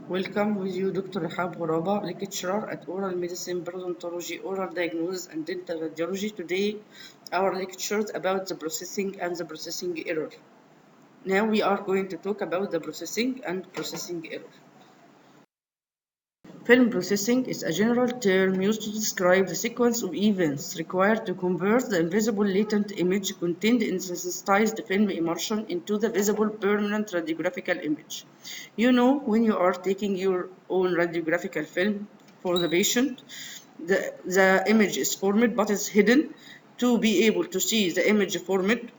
Welcome with you Dr. Rahab Ghoraba, lecturer at Oral Medicine, Parodontology, Oral Diagnosis and Dental Radiology. Today, our lectures about the processing and the processing error. Now we are going to talk about the processing and processing error. Film processing is a general term used to describe the sequence of events required to convert the invisible latent image contained in the sensitized film emulsion into the visible permanent radiographical image. You know, when you are taking your own radiographical film for the patient, the image is formed but is hidden. To be able to see the image formed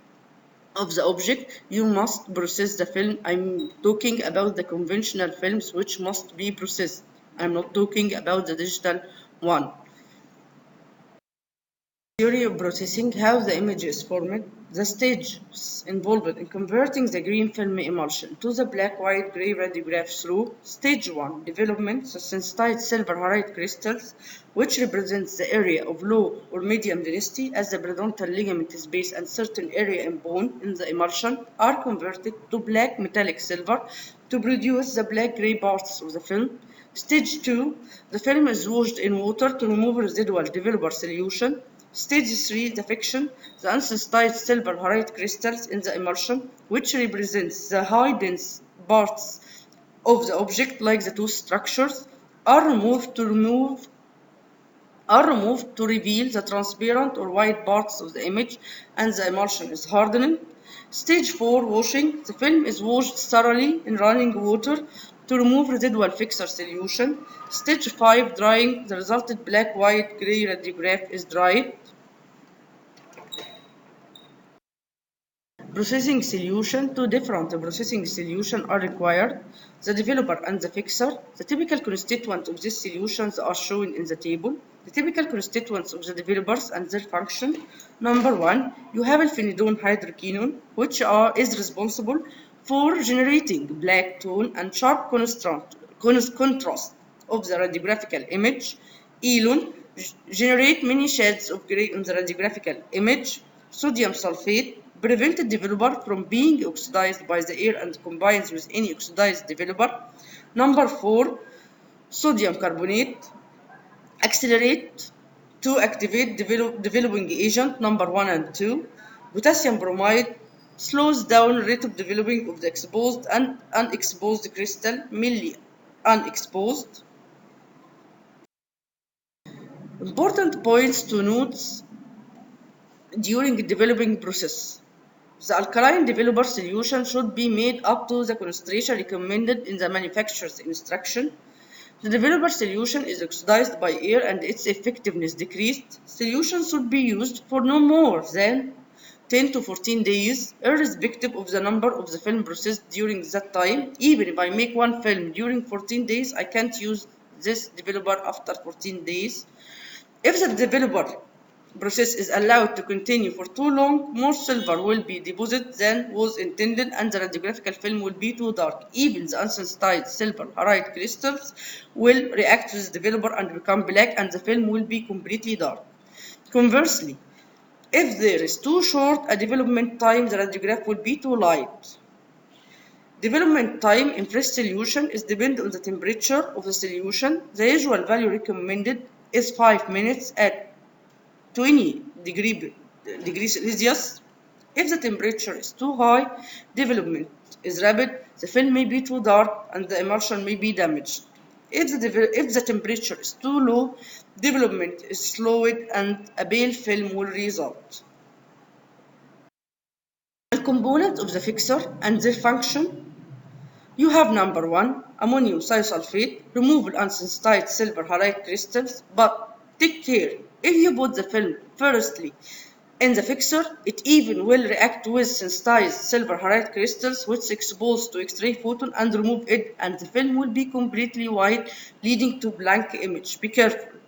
of the object, you must process the film. I'm talking about the conventional films which must be processed. I'm not talking about the digital one. Theory of processing, how the image is formed, the stages involved in converting the green film emulsion to the black, white, gray radiograph through stage 1, development, the sensitized silver halide crystals, which represents the area of low or medium density as the periodontal ligament space and certain area in bone in the emulsion are converted to black metallic silver to produce the black-gray parts of the film. Stage 2, the film is washed in water to remove residual developer solution. Stage 3, the fiction, the unsensitized silver halide crystals in the emulsion, which represents the high dense parts of the object like the tooth structures, are removed to reveal the transparent or white parts of the image, and the emulsion is hardening. Stage 4, washing. The film is washed thoroughly in running water to remove residual fixer solution. Stage 5, drying. The resulted black, white, gray radiograph is dried. Processing solution. Two different processing solutions are required, the developer and the fixer. The typical constituents of these solutions are shown in the table. The typical constituents of the developers and their function. Number 1, you have alphenidone hydroquinone, which is responsible for generating black tone and sharp contrast of the radiographical image. Elone generate many shades of gray on the radiographical image. Sodium sulfate prevent the developer from being oxidized by the air and combines with any oxidized developer. Number 4, sodium carbonate accelerate to activate developing agent number 1 and 2. Potassium bromide slows down rate of developing of the exposed and unexposed crystal, mainly unexposed. Important points to note during the developing process. The alkaline developer solution should be made up to the concentration recommended in the manufacturer's instruction. The developer solution is oxidized by air and its effectiveness decreased. Solution should be used for no more than 10 to 14 days, irrespective of the number of the film processed during that time. Even if I make one film during 14 days, I can't use this developer after 14 days. If the developer process is allowed to continue for too long, more silver will be deposited than was intended and the radiographical film will be too dark. Even the unsensitized silver halide crystals will react to the developer and become black and the film will be completely dark. Conversely, if there is too short a development time, the radiograph will be too light. Development time in fresh solution is dependent on the temperature of the solution. The usual value recommended is 5 minutes at 20 degrees Celsius. If the temperature is too high, development is rapid, the film may be too dark and the emulsion may be damaged. If the temperature is too low, development is slowed and a pale film will result. The components of the fixer and their function. You have number 1, ammonium thiosulfate, removal unsensitized silver halide crystals, but take care, if you put the film firstly in the fixer, it even will react with sensitized silver halide crystals which exposed to X-ray photon and remove it and the film will be completely white leading to blank image. Be careful.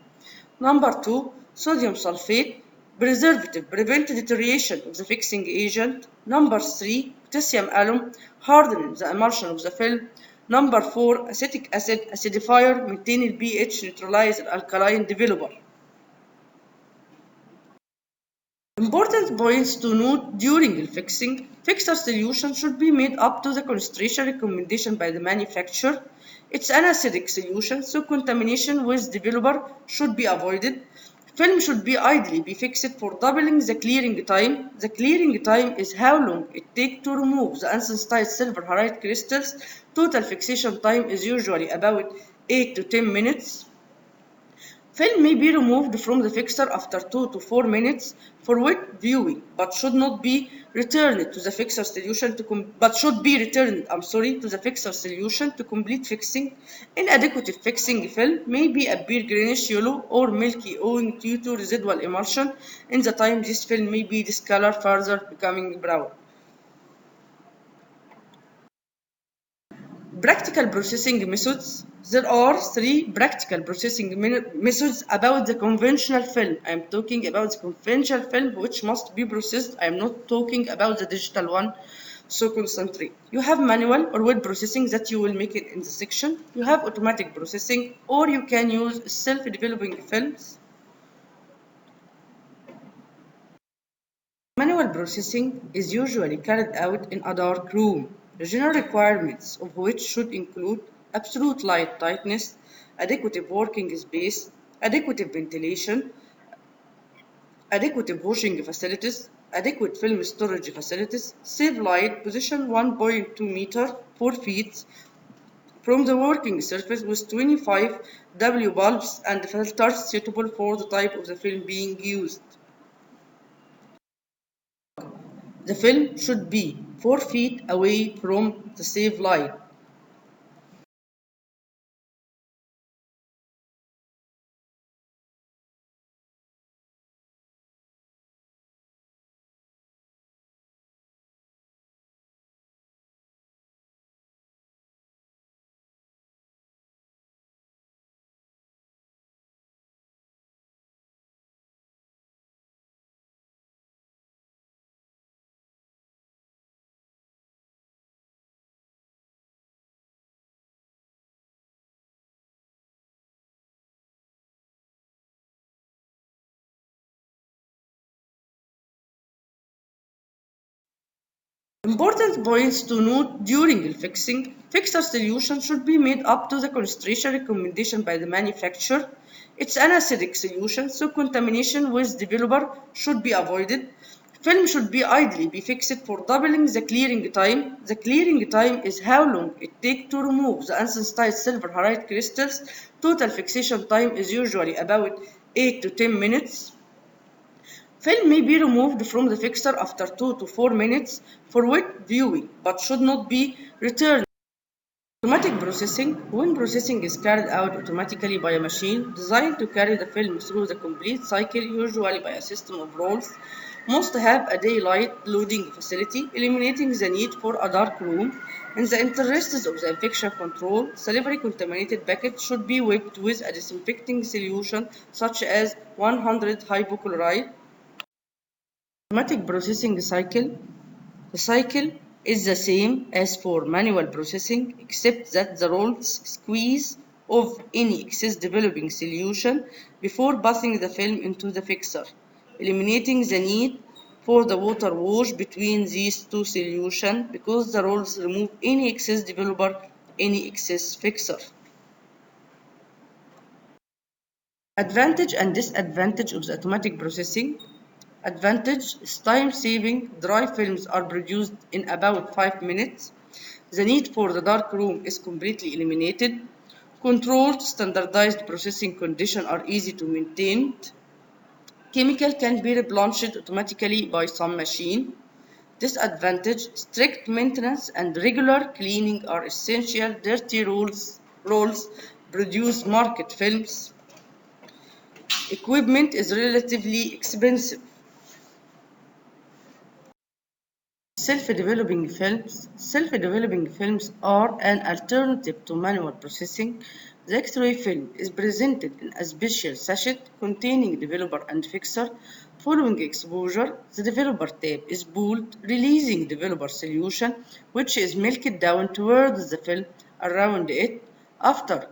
Number 2, sodium sulfate, preservative, prevent deterioration of the fixing agent. Number 3, potassium alum, harden the emulsion of the film. Number 4, acetic acid, acidifier, maintain the pH, neutralize the alkaline developer. Important points to note during fixing. Fixer solution should be made up to the concentration recommendation by the manufacturer. It's an acidic solution, so contamination with developer should be avoided. Film should be ideally be fixed for doubling the clearing time. The clearing time is how long it takes to remove the unsensitized silver halide crystals. Total fixation time is usually about 8 to 10 minutes. Film may be removed from the fixer after 2 to 4 minutes for wet viewing, but should not be returned to the fixer solution to the fixer solution to complete fixing. Inadequate fixing film may be appear greenish yellow or milky owing due to residual emulsion. In the time, this film may be discolored further, becoming brown. Practical processing methods. There are 3 practical processing methods about the conventional film. I am talking about the conventional film which must be processed. I am not talking about the digital one. So concentrate. You have manual or wet processing that you will make it in the section. You have automatic processing, or you can use self-developing films. Manual processing is usually carried out in a dark room. The general requirements of which should include absolute light tightness, adequate working space, adequate ventilation, adequate washing facilities, adequate film storage facilities, safe light, position 1.2 meter 4 feet from the working surface with 25 W bulbs and filters suitable for the type of the film being used. The film should be 4 feet away from the safe light. Important points to note during fixing. Fixer solution should be made up to the concentration recommendation by the manufacturer. It's an acidic solution, so contamination with developer should be avoided. Film should be ideally be fixed for doubling the clearing time. The clearing time is how long it takes to remove the unsensitized silver halide crystals. Total fixation time is usually about 8 to 10 minutes. Film may be removed from the fixer after 2 to 4 minutes for wet viewing, but should not be returned. Automatic processing. When processing is carried out automatically by a machine designed to carry the film through the complete cycle, usually by a system of rolls, must have a daylight loading facility, eliminating the need for a dark room. In the interests of the infection control, salivary contaminated package should be wiped with a disinfecting solution such as 100 hypochlorite. Automatic processing cycle. The cycle is the same as for manual processing, except that the rolls squeeze off any excess developing solution before passing the film into the fixer, eliminating the need for the water wash between these two solutions because the rolls remove any excess developer, any excess fixer. Advantage and disadvantage of the automatic processing. Advantage is time saving. Dry films are produced in about 5 minutes. The need for the dark room is completely eliminated. Controlled, standardized processing conditions are easy to maintain. Chemical can be replenished automatically by some machine. Disadvantage, strict maintenance and regular cleaning are essential. Dirty rolls produce market films. Equipment is relatively expensive. Self-developing films. Self-developing films are an alternative to manual processing. The X-ray film is presented in a special sachet containing developer and fixer. Following exposure, the developer tape is pulled, releasing developer solution, which is milked down towards the film around it. After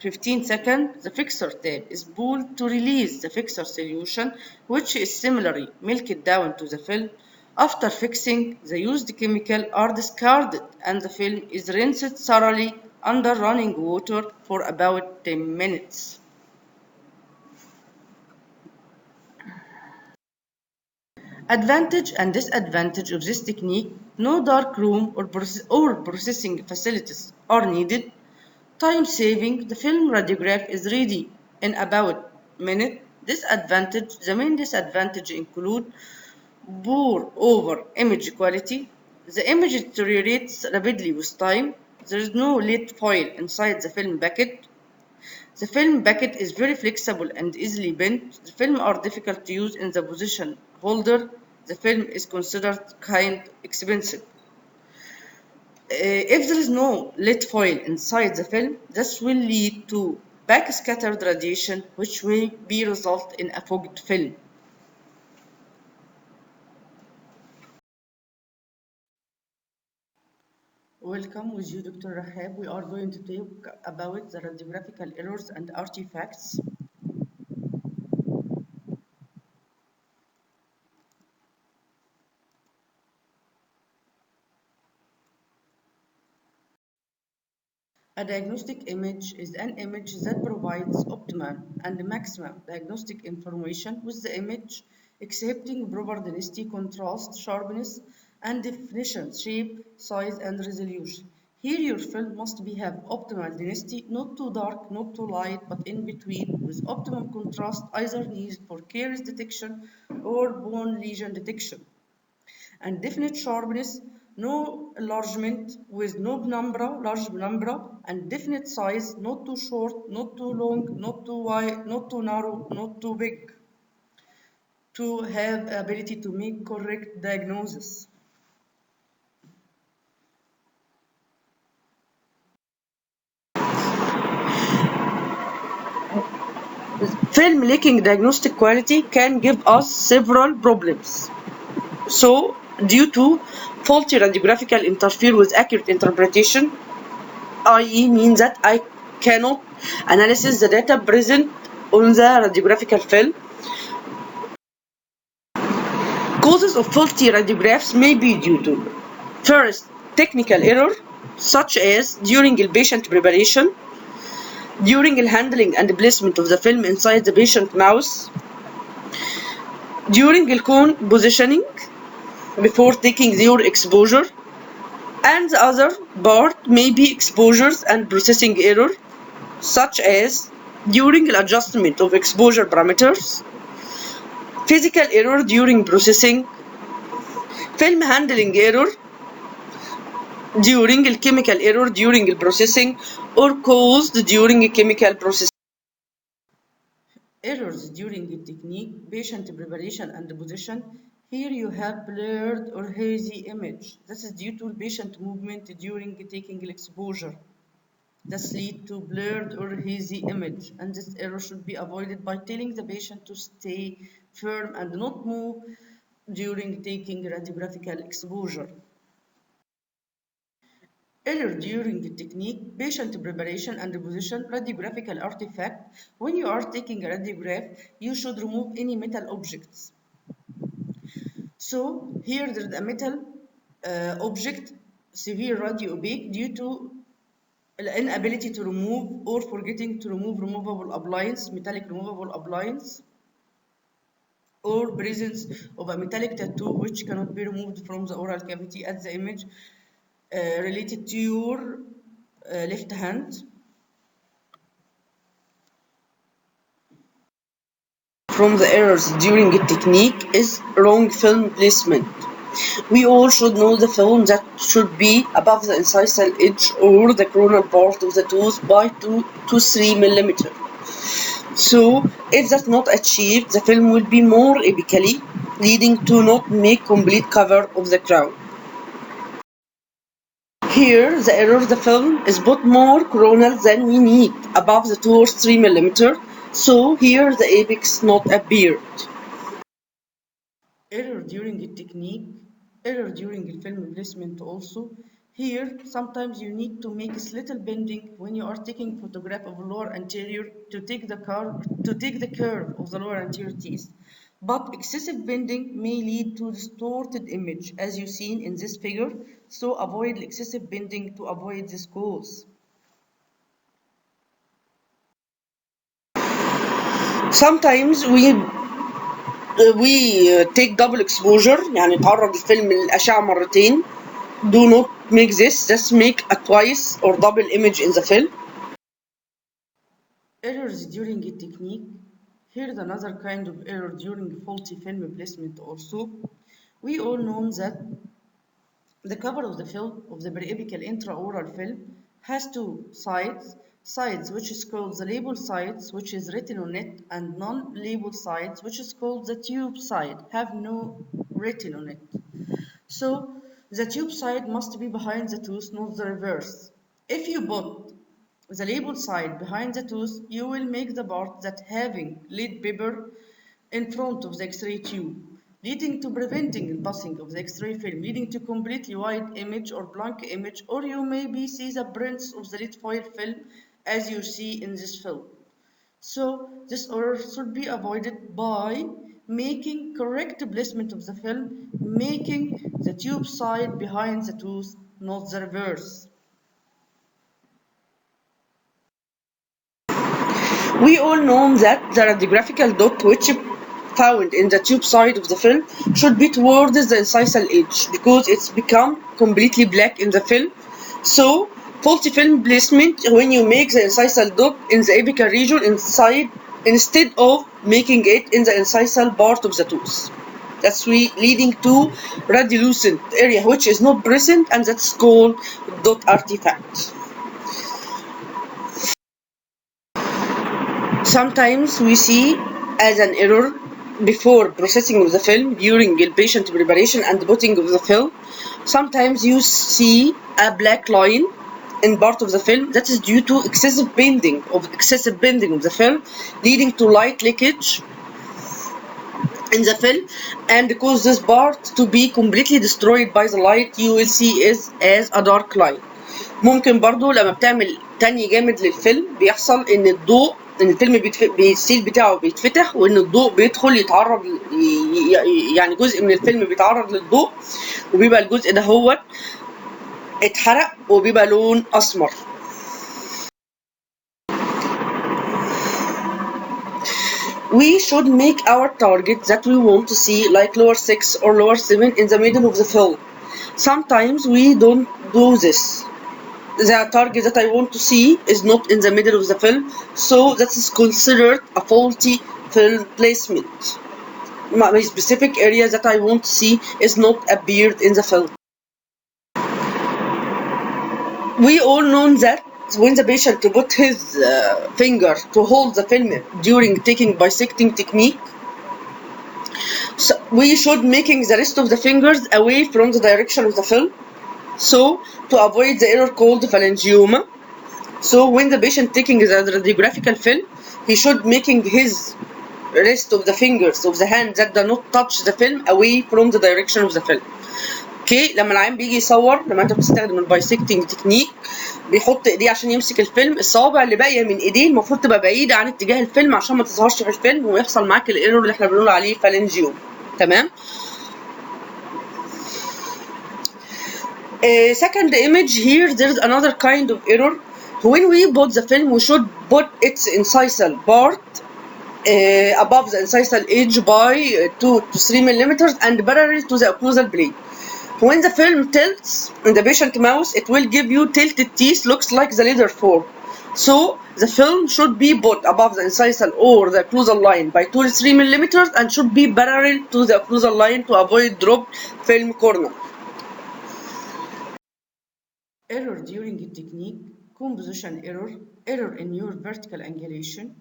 15 seconds, the fixer tab is pulled to release the fixer solution, which is similarly milked down to the film. After fixing, the used chemicals are discarded and the film is rinsed thoroughly under running water for about 10 minutes. Advantage and disadvantage of this technique: no dark room or processing facilities are needed. Time saving: the film radiograph is ready in about a minute. Disadvantage: the main disadvantage include poor over image quality. The image deteriorates rapidly with time. There is no lead foil inside the film packet. The film packet is very flexible and easily bent. The film are difficult to use in the position holder. The film is considered kind expensive. If there is no lit foil inside the film, this will lead to backscattered radiation, which will be result in a fogged film. Welcome with you, Dr. Rahab. We are going to talk about the radiographical errors and artifacts. A diagnostic image is an image that provides optimum and maximum diagnostic information with the image, accepting proper density, contrast, sharpness, and definition, shape, size, and resolution. Here your film must have optimal density, not too dark, not too light, but in between, with optimum contrast, either needed for caries detection or bone lesion detection, and definite sharpness, no enlargement with no penumbra, large penumbra, and definite size, not too short, not too long, not too wide, not too narrow, not too big, to have ability to make correct diagnosis. Film lacking diagnostic quality can give us several problems. So, due to faulty radiographical interfere with accurate interpretation, i.e. means that I cannot analyze the data present on the radiographical film. Causes of faulty radiographs may be due to: first, technical error, such as during the patient preparation, during the handling and placement of the film inside the patient mouth, during the cone positioning before taking your exposure, and the other part may be exposures and processing error, such as during the adjustment of exposure parameters, physical error during processing, film handling error during the chemical error during the processing, or caused during chemical processing. Errors during the technique, patient preparation and position. Here you have blurred or hazy image. This is due to patient movement during taking exposure. This leads to blurred or hazy image, and this error should be avoided by telling the patient to stay firm and not move during taking radiographical exposure. Error during the technique, patient preparation and position, radiographical artifact. When you are taking a radiograph, you should remove any metal objects. So here there is a metal object, severe radio opaque, due to inability to remove or forgetting to remove removable appliance, metallic removable appliance, or presence of a metallic tattoo which cannot be removed from the oral cavity as the image related to your left hand. From the errors during the technique is wrong film placement. We all should know the film that should be above the incisal edge or the coronal part of the tooth by 2 to 3 millimeters. So, if that's not achieved, the film will be more apically, leading to not make complete cover of the crown. Here, the error of the film is but more coronal than we need, above the 2 or 3 millimeters. So here the apex not appeared. Error during the technique, error during the film placement also. Here, sometimes you need to make a little bending when you are taking photograph of lower anterior to take the curve of the lower anterior teeth. But excessive bending may lead to distorted image, as you seen in this figure. So avoid excessive bending to avoid this cause. Sometimes we take double exposure يعني نتعرض الفيلم للأشعة مرتين. Do not make this. Just make a twice or double image in the film. Errors during a technique. Here's another kind of error during faulty film placement also. We all know that the cover of the film of the periapical intraoral film has two sides which is called the label sides which is written on it, and non-label sides which is called the tube side have no written on it. So the tube side must be behind the tooth, not the reverse. If you put the label side behind the tooth, you will make the part that having lead paper in front of the X-ray tube, leading to preventing the passing of the X-ray film, leading to completely white image or blank image, or you maybe see the prints of the lead foil film as you see in this film. So this error should be avoided by making correct placement of the film, making the tube side behind the tooth, not the reverse. We all know that the radiographical dot which found in the tube side of the film should be towards the incisal edge because it's become completely black in the film. So faulty film placement when you make the incisal dot in the apical region inside instead of making it in the incisal part of the tooth. That's leading to radiolucent area which is not present, and that's called dot artifact. Sometimes we see as an error before processing of the film during the patient preparation and putting of the film. Sometimes you see a black line in part of the film that is due to excessive bending of the film, leading to light leakage in the film and cause this part to be completely destroyed by the light. You will see is as a dark line. ممكن برضو لما بتعمل تاني جامد للفيلم بيحصل ان الضوء ان الفيلم السيل بتاعه بيتفتح وان الضوء بيدخل يتعرض يعني جزء من الفيلم بيتعرض للضوء وبيبقى الجزء ده هو اتحرق وبيبقى لون اسمر. We should make our target that we want to see like lower 6 or lower 7 in the middle of the film. Sometimes we don't do this. The target that I want to see is not in the middle of the film, so that is considered a faulty film placement. My specific area that I want to see is not appeared in the film. We all know that when the patient put his finger to hold the film during taking bisecting technique, so we should making the rest of the fingers away from the direction of the film. So to avoid the error called phalangioma. So when the patient taking the radiographical film, he should making his rest of the fingers of the hand that do not touch the film away from the direction of the film. اوكي لما العيان بيجي يصور لما انت بتستخدم البايسكتنج تكنيك بيحط ايديه عشان يمسك الفيلم، الصوابع اللي باقيه من ايديه المفروض تبقى بعيده عن اتجاه الفيلم عشان ما تظهرش في الفيلم ويحصل معاك الايرور اللي احنا بنقول عليه فالنجيوم. تمام. Second image here there is another kind of error. When we put the film we should put its incisal part above the incisal edge by 2 to 3 millimeters and parallel to the occlusal blade. When the film tilts in the patient mouth, it will give you tilted teeth, looks like the letter form. So the film should be put above the incisal or the occlusal line by 2 to 3 millimeters and should be parallel to the occlusal line to avoid dropped film corner. Error during the technique, composition error in your vertical angulation,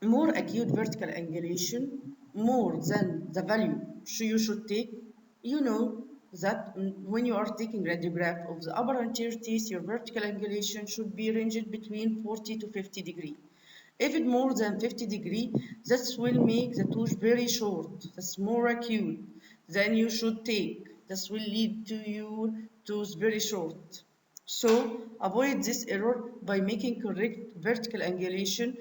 more acute vertical angulation, more than the value you should take. You know that when you are taking radiograph of the upper anterior teeth, your vertical angulation should be ranged between 40 to 50 degree. If it's more than 50 degree, that will make the tooth very short. That's more acute. Then you should take This will lead to your tooth very short. So avoid this error by making correct vertical angulation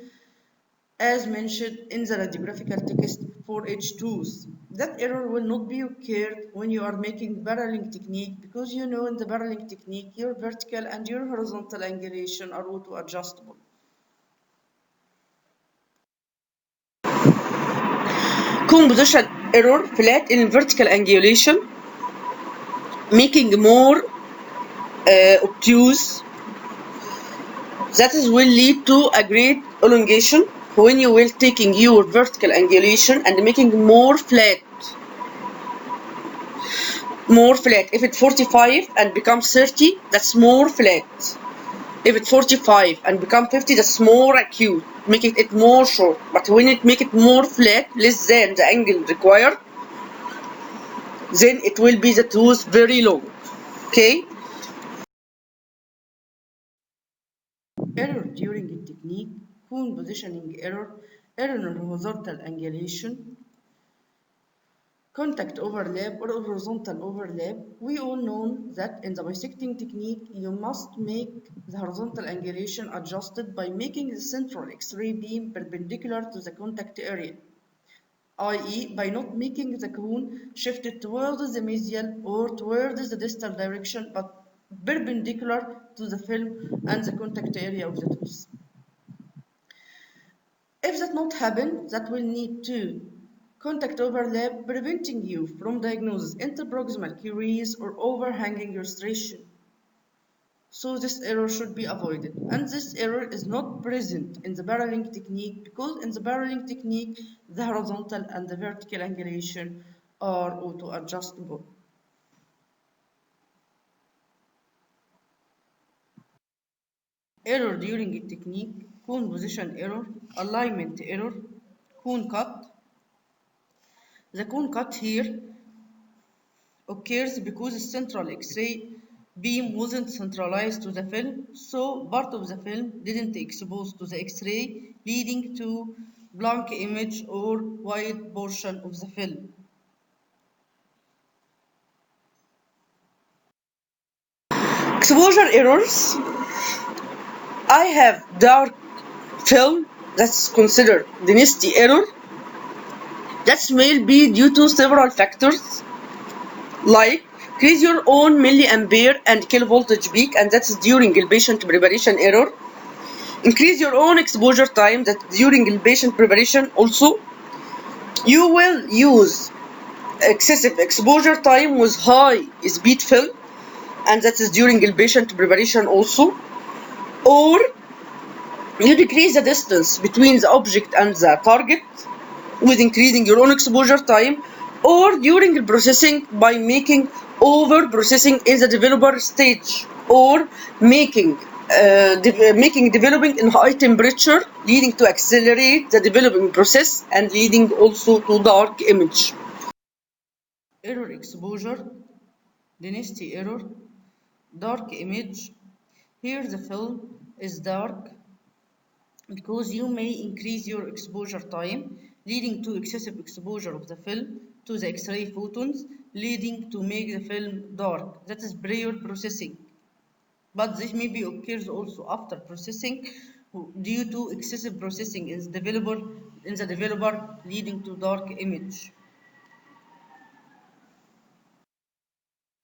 as mentioned in the radiographical text for each tooth. That error will not be occurred when you are making barreling technique, because you know in the barreling technique your vertical and your horizontal angulation are auto adjustable. Composition error flat in vertical angulation, making more obtuse. That is will lead to a great elongation when you will taking your vertical angulation and making more flat. More flat. If it's 45 and becomes 30, that's more flat. If it's 45 and become 50, that's more acute, making it more short. But when it make it more flat, less than the angle required, then it will be the tooth very long. Okay? Error during the technique, cone positioning error, error in horizontal angulation, contact overlap or horizontal overlap. We all know that in the bisecting technique, you must make the horizontal angulation adjusted by making the central X-ray beam perpendicular to the contact area, i.e. by not making the cone shifted towards the medial or towards the distal direction, but perpendicular to the film and the contact area of the tooth. If that not happen, that will need to contact overlap, preventing you from diagnosing interproximal caries or overhanging restoration. So this error should be avoided. And this error is not present in the barreling technique, because in the barreling technique, the horizontal and the vertical angulation are auto-adjustable. Error during the technique, cone position error, alignment error, cone cut. The cone cut here occurs because the central X-ray beam wasn't centralized to the film, so part of the film didn't expose to the X-ray, leading to blank image or white portion of the film. Exposure errors. I have dark film, that's considered density error. That may be due to several factors, like increase your own milliampere and kilovoltage peak, and that's during the patient preparation error. Increase your own exposure time, that during the patient preparation also. You will use excessive exposure time with high speed film, and that is during the patient preparation also. Or you decrease the distance between the object and the target with increasing your own exposure time, or during the processing by making over processing in the developer stage, or making developing in high temperature, leading to accelerate the developing process and leading also to dark image. Error exposure, density error, dark image. Here the film is dark because you may increase your exposure time, leading to excessive exposure of the film to the X-ray photons, leading to make the film dark. That is prior processing. But this maybe occurs also after processing due to excessive processing in the developer, leading to dark image.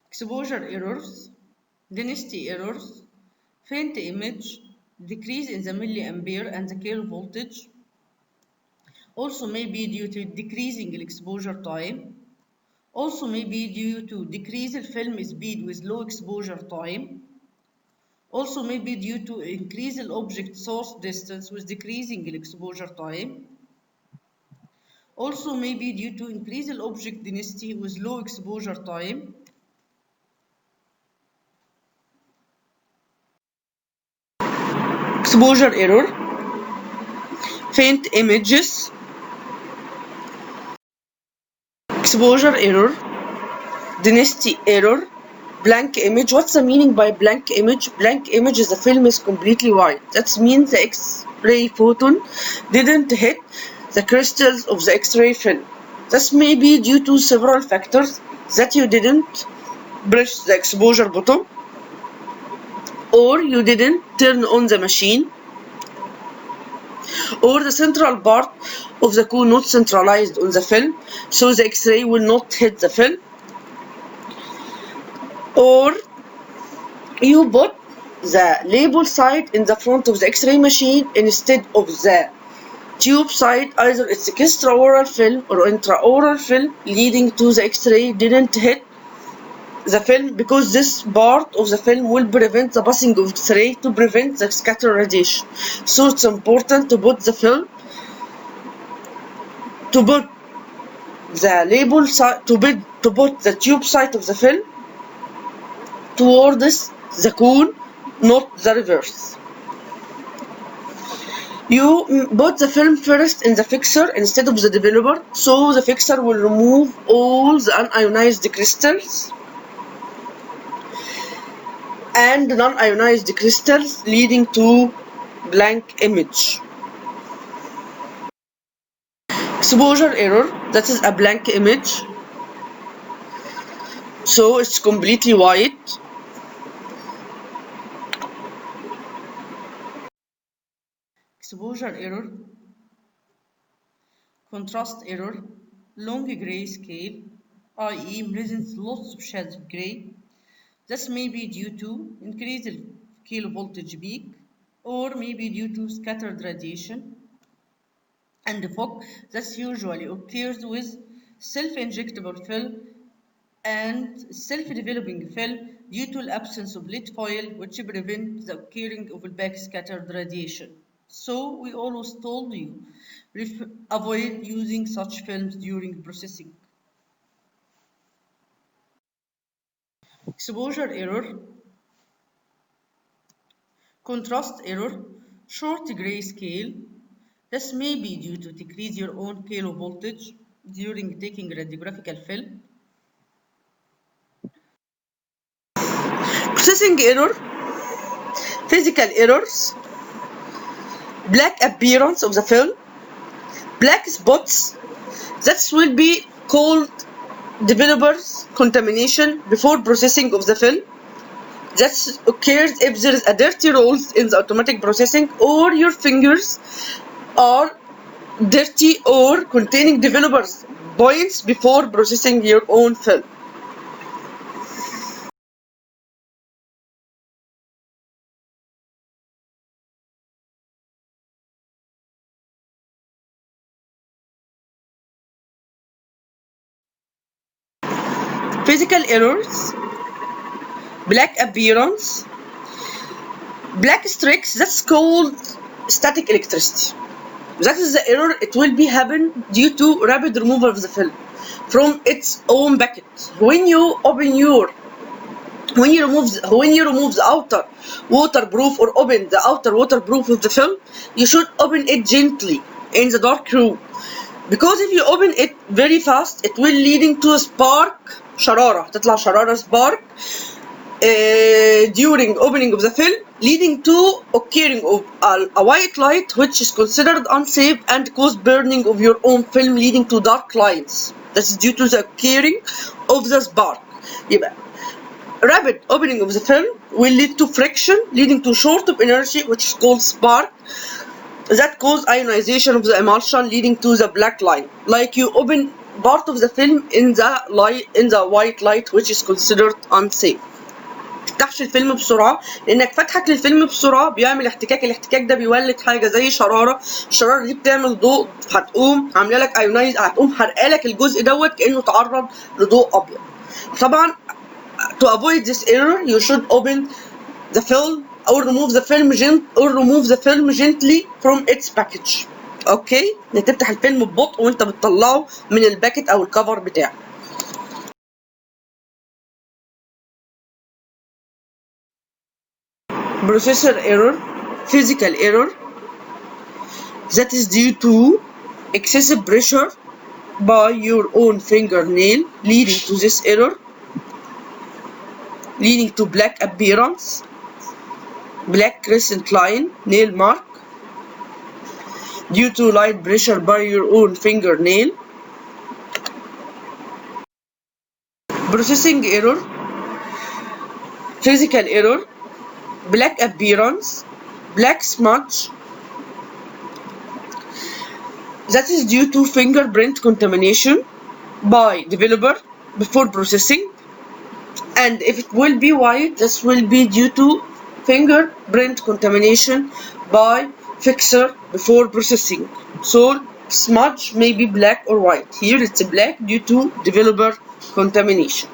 Exposure errors, density errors, faint image, decrease in the milliampere and the kilovoltage, also may be due to decreasing exposure time, also may be due to decrease the film speed with low exposure time, also may be due to increase the object source distance with decreasing exposure time, also may be due to increase the object density with low exposure time. Exposure error, faint images, exposure error, density error, blank image. What's the meaning by blank image? Blank image is the film is completely white. That means the X-ray photon didn't hit the crystals of the X-ray film. This may be due to several factors, that you didn't press the exposure button, or you didn't turn on the machine, or the central part of the cone not centralized on the film, so the X-ray will not hit the film, or you put the label site in the front of the X-ray machine instead of the tube site. Either it's extraoral film or intraoral film leading to the X-ray didn't hit the film, because this part of the film will prevent the passing of X-ray to prevent the scatter radiation. So it's important to put the film, to put the label side, to put the tube side of the film towards the cone, not the reverse. You put the film first in the fixer instead of the developer, so the fixer will remove all the unionized crystals and non-ionized crystals, leading to blank image. Exposure error, that is a blank image, so it's completely white. Exposure error, contrast error, long gray scale, i.e. presents lots of shades of gray. This may be due to increased kilovoltage peak, or maybe due to scattered radiation and fog that usually occurs with self-injectable film and self-developing film due to the absence of lead foil, which prevents the occurring of backscattered radiation. So we always told you, avoid using such films during processing. Exposure error, contrast error, short gray scale. This may be due to decrease your own kilovoltage during taking radiographical film. Processing error, physical errors, black appearance of the film, black spots, that will be called developer's contamination before processing of the film. That occurs if there is a dirty rolls in the automatic processing, or your fingers are dirty or containing developers points before processing your own film. Physical errors, black appearance, black streaks, that's called static electricity. That is the error. It will be happen due to rapid removal of the film from its own bucket. When you remove the outer waterproof, or open the outer waterproof of the film, you should open it gently in the dark room, because if you open it very fast, it will leading to a spark, شرارة تطلع شرارة spark during opening of the film, leading to occurring of a white light, which is considered unsafe and cause burning of your own film, leading to dark lines. This is due to the occurring of the spark. يبقى rapid opening of the film will lead to friction, leading to short of energy, which is called spark, that cause ionization of the emulsion, leading to the black line. Like you open part of the film in the white light, which is considered unsafe. تفتحش الفيلم بسرعه، لانك فتحك للفيلم بسرعه بيعمل احتكاك. الاحتكاك ده بيولد حاجه زي شراره، الشراره دي بتعمل ضوء، هتقوم عامله لك ايونايز، هتقوم حرقه لك الجزء دوت كانه تعرض لضوء ابيض. طبعا to avoid this error you should open the film or remove the film gently from its package. اوكي، انك تفتح الفيلم ببطء وانت بتطلعه من الباكت او الكفر بتاعه. Processor error, physical error, that is due to excessive pressure by your own fingernail, leading to this error, leading to black appearance, black crescent line, nail mark, due to light pressure by your own fingernail, processing error, physical error, black appearance, black smudge, that is due to fingerprint contamination by developer before processing, and if it will be white, this will be due to fingerprint contamination by fixer before processing. So smudge may be black or white. Here it's black due to developer contamination.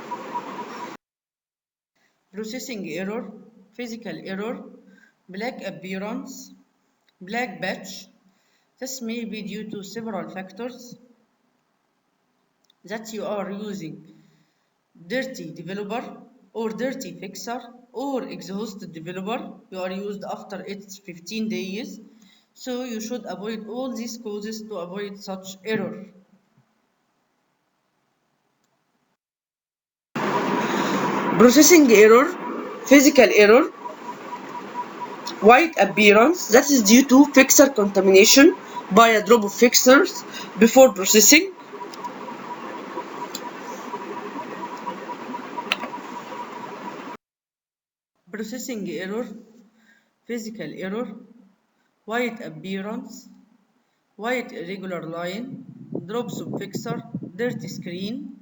Processing error, physical error, black appearance, black batch. This may be due to several factors that you are using dirty developer or dirty fixer or exhausted developer. You are used after its 15 days. So you should avoid all these causes to avoid such error. Processing error, physical error, white appearance, that is due to fixer contamination by a drop of fixers before processing. Processing error, physical error, white appearance, white irregular line, drops of fixer, dirty screen.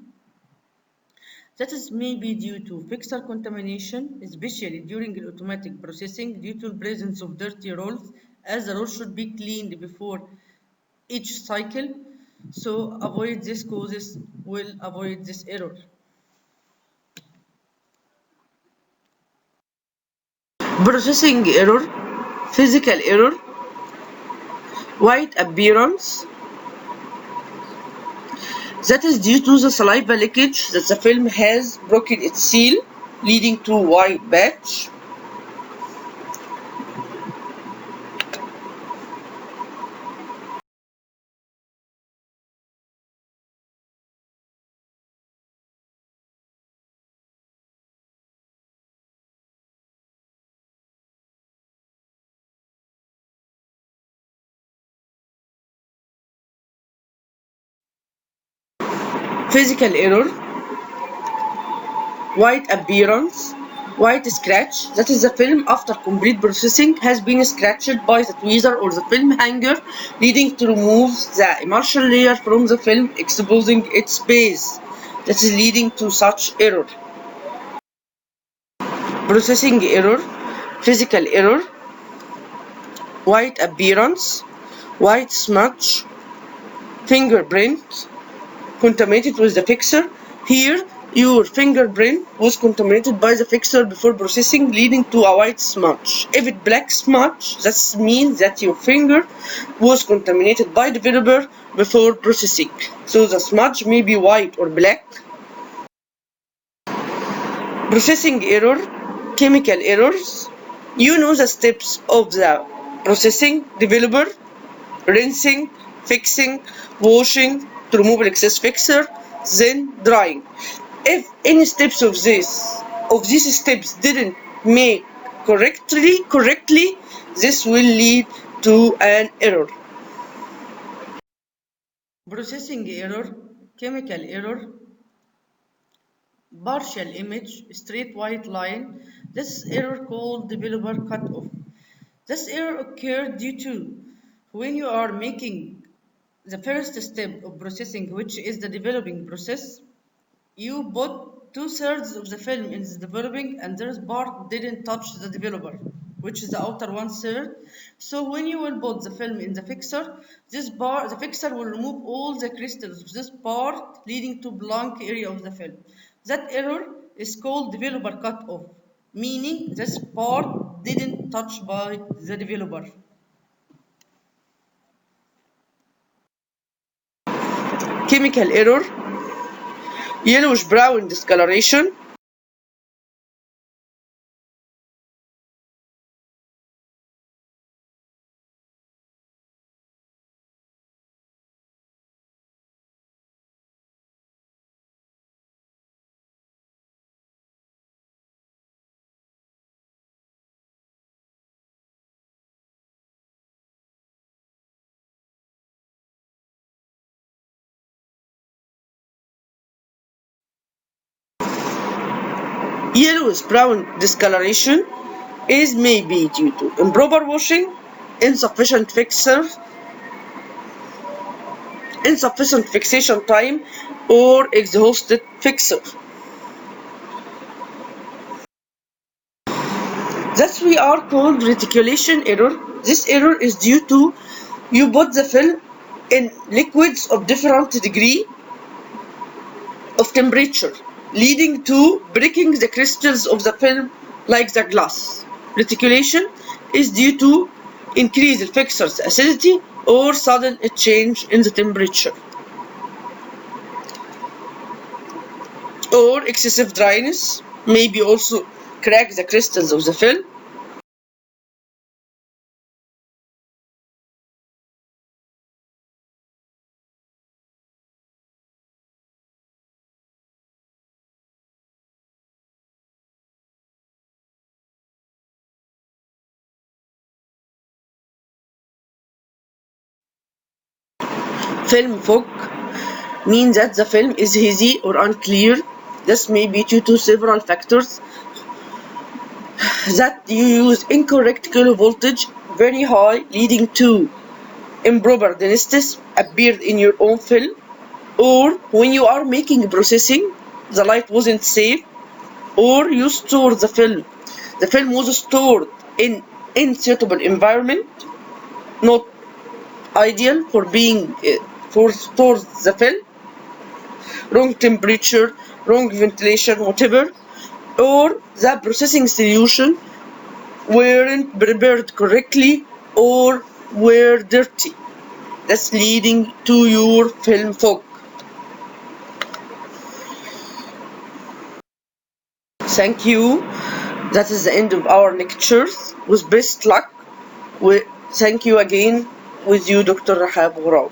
That is maybe due to fixer contamination, especially during automatic processing due to the presence of dirty rolls, as the roll should be cleaned before each cycle. So avoid these causes will avoid this error. Processing error, physical error, white appearance. That is due to the saliva leakage that the film has broken its seal, leading to white batch. Physical error, white appearance, white scratch, that is the film after complete processing has been scratched by the tweezer or the film hanger, leading to remove the emulsion layer from the film, exposing its base. That is leading to such error. Processing error, physical error, white appearance, white smudge, fingerprint, contaminated with the fixer. Here, your fingerprint was contaminated by the fixer before processing, leading to a white smudge. If it black smudge, that means that your finger was contaminated by developer before processing. So the smudge may be white or black. Processing error, chemical errors. You know the steps of the processing, developer, rinsing, fixing, washing to remove excess fixer, then drying. If any steps of these steps didn't make correctly, this will lead to an error. Processing error, chemical error, partial image, straight white line. This error called developer cutoff. This error occurred due to when you are making the first step of processing, which is the developing process, you put 2/3 of the film in the developing and this part didn't touch the developer, which is the outer 1/3. So when you will put the film in the fixer, the fixer will remove all the crystals of this part, leading to blank area of the film. That error is called developer cutoff, meaning this part didn't touch by the developer. Chemical error, yellowish brown discoloration, Yellowish brown discoloration is maybe due to improper washing, insufficient fixation time, or exhausted fixer. That we are called reticulation error. This error is due to you put the film in liquids of different degree of temperature, leading to breaking the crystals of the film like the glass. Reticulation is due to increase the fixer's acidity or sudden change in the temperature, or excessive dryness, maybe also crack the crystals of the film. Film fog means that the film is hazy or unclear. This may be due to several factors, that you use incorrect kilovoltage very high, leading to improper density appeared in your own film, or when you are making processing, the light wasn't safe, or you store the film. The film was stored in unsuitable environment, not ideal for being for store the film, wrong temperature, wrong ventilation, whatever, or the processing solution weren't prepared correctly or were dirty. That's leading to your film fog. Thank you. That is the end of our lectures. With best luck. Thank you again. With you, Dr. Rahab Ghorab.